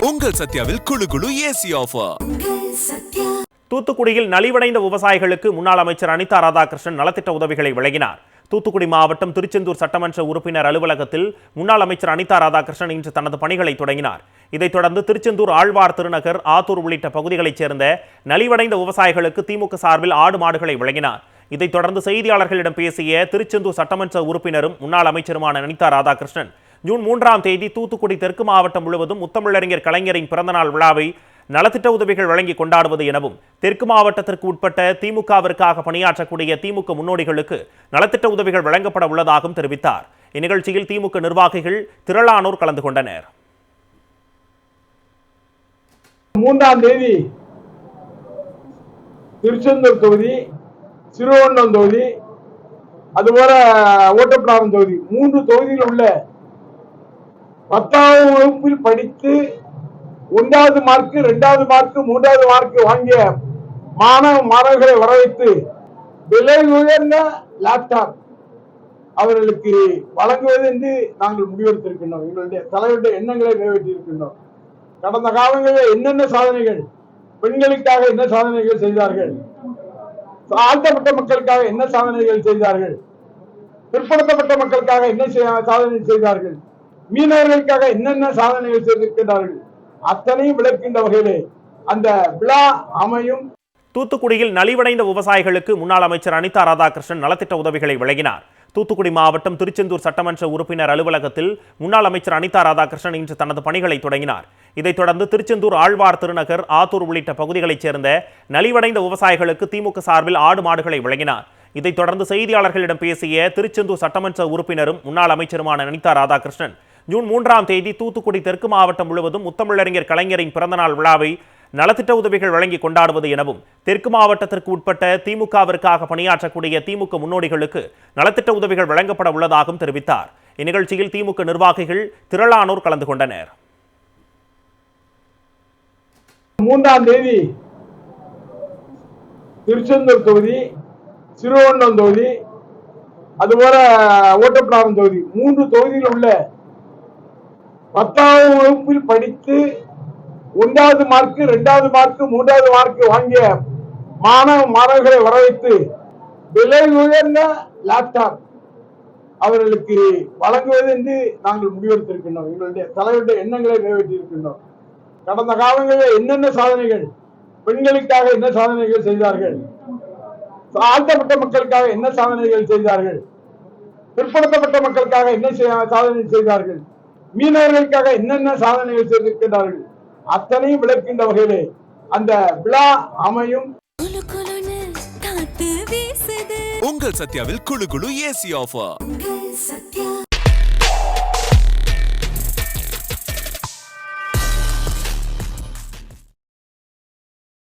உங்கள் சத்யாவில் குளு குளு ஏசி ஆஃபர். தூத்துக்குடியில் நலிவடைந்த விவசாயிகளுக்கு முன்னாள் அமைச்சர் அனிதா ராதாகிருஷ்ணன் நலத்திட்ட உதவிகளை வழங்கினார். தூத்துக்குடி மாவட்டம் திருச்செந்தூர் சட்டமன்ற உறுப்பினர் அலுவலகத்தில் முன்னாள் அமைச்சர் அனிதா ராதாகிருஷ்ணன் இன்று தனது பணிகளை தொடங்கினார். இதைத் தொடர்ந்து திருச்செந்தூர் ஆழ்வார் திருநகர், ஆத்தூர் உள்ளிட்ட பகுதிகளைச் சேர்ந்த நலிவடைந்த விவசாயிகளுக்கு திமுக சார்பில் ஆடு மாடுகளை வழங்கினார். இதைத் தொடர்ந்து செய்தியாளர்களிடம் பேசிய திருச்செந்தூர் சட்டமன்ற உறுப்பினரும் முன்னாள் அமைச்சருமான அனிதா ராதாகிருஷ்ணன், ஜூன் 3ஆம் தேதி தூத்துக்குடி தெற்கு மாவட்டம் முழுவதும் முத்தமிழறிஞர் கலைஞரின் பிறந்தநாள் விழாவை நலத்திட்ட உதவிகள் வழங்கி கொண்டாடுவது எனவும், தெற்கு மாவட்டத்திற்கு உட்பட்ட திமுகவிற்காக பணியாற்றக்கூடிய திமுக முன்னோடிகளுக்கு நலத்திட்ட உதவிகள் வழங்கப்பட உள்ளதாகவும் தெரிவித்தார். இந்நிகழ்ச்சியில் திமுக நிர்வாகிகள் திரளானோர் கலந்து கொண்டனர். 3ஆம் தேதி திருச்செந்தூர் தொகுதி, சிறுவண்ணம் தொகுதி, அதுபோல ஓட்டப்பிடாரம் தொகுதி, 3 தொகுதியில் உள்ள 10ஆம் வகுப்பில் படித்து 1வது மார்க், 2வது மார்க், 3வது மார்க் வாங்கிய மாணவர்களை வரவைத்து விலை உயர்ந்த லேப்டாப் அவர்களுக்கு வழங்குவது என்று நாங்கள் முடிவெடுத்திருக்கின்றோம். எங்களுடைய தலைவருடைய எண்ணங்களை நிறைவேற்றியிருக்கின்றோம். கடந்த காலங்களில் என்னென்ன சாதனைகள், பெண்களுக்காக என்ன சாதனைகள் செய்தார்கள், தாழ்த்தப்பட்ட மக்களுக்காக என்ன சாதனைகள் செய்தார்கள், பிற்படுத்தப்பட்ட மக்களுக்காக என்ன சாதனை செய்தார்கள், மீனவர்களுக்காக என்னென்ன சாதனைகள் செய்திருக்கிறார்கள், அத்தனையும் விளக்கின்ற வகையிலே அந்த விழா அமையும். தூத்துக்குடியில் நலிவடைந்த விவசாயிகளுக்கு முன்னாள் அமைச்சர் அனிதா ராதாகிருஷ்ணன் நலத்திட்ட உதவிகளை வழங்கினார். தூத்துக்குடி மாவட்டம் திருச்செந்தூர் சட்டமன்ற உறுப்பினர் அலுவலகத்தில் முன்னாள் அமைச்சர் அனிதா ராதாகிருஷ்ணன் இன்று தனது பணிகளை தொடங்கினார். இதைத் தொடர்ந்து திருச்செந்தூர் ஆழ்வார் திருநகர், ஆத்தூர் உள்ளிட்ட பகுதிகளைச் சேர்ந்த நலிவடைந்த விவசாயிகளுக்கு திமுக சார்பில் ஆடு மாடுகளை வழங்கினார். இதைத் தொடர்ந்து செய்தியாளர்களிடம் பேசிய திருச்செந்தூர் சட்டமன்ற உறுப்பினரும் முன்னாள் அமைச்சருமான அனிதா ராதாகிருஷ்ணன், ஜூன் 3ஆம் தேதி தூத்துக்குடி தெற்கு மாவட்டம் முழுவதும் முத்தமிழறிஞர் கலைஞரின் பிறந்தநாள் விழாவை நலத்திட்ட உதவிகள் வழங்கி கொண்டாடுவது எனவும், தெற்கு மாவட்டத்திற்கு உட்பட்ட திமுகவிற்காக பணியாற்றக்கூடிய திமுக முன்னோடிகளுக்கு நலத்திட்ட உதவிகள் வழங்கப்பட உள்ளதாகவும் தெரிவித்தார். இந்நிகழ்ச்சியில் திமுக நிர்வாகிகள் திரளானோர் கலந்து கொண்டனர். 3ஆம் தேதி திருச்செந்தூர் தொகுதி, சிறுவண்ணம் தொகுதி, அதுபோல ஓட்டப்பிடாரம் தொகுதி, 3 தொகுதியில் உள்ள 10ஆம் வகுப்பில் படித்து 1வது மார்க், 2வது மார்க், 3வது மார்க் வாங்கிய மாணவர்களை வரவைத்து விலை உயர்ந்த லேப்டாப் அவர்களுக்கு வழங்குவது என்று நாங்கள் முடிவெடுத்திருக்கின்றோம். எங்களுடைய தலைவருடைய எண்ணங்களை நிறைவேற்றியிருக்கின்றோம். கடந்த காலங்களில் என்னென்ன சாதனைகள், பெண்களுக்காக என்ன சாதனைகள் செய்தார்கள், தாழ்த்தப்பட்ட மக்களுக்காக என்ன சாதனைகள் செய்தார்கள், பிற்படுத்தப்பட்ட மக்களுக்காக என்ன சாதனை செய்தார்கள், மீனவர்களுக்காக என்னென்ன சாதனைகள் செய்திருக்கிறார்கள், அத்தனையும் விளக்கின்ற வகையிலே அந்த விழா அமையும். உங்கள் சத்யாவில் குளு குளு ஏசி ஆஃபர்.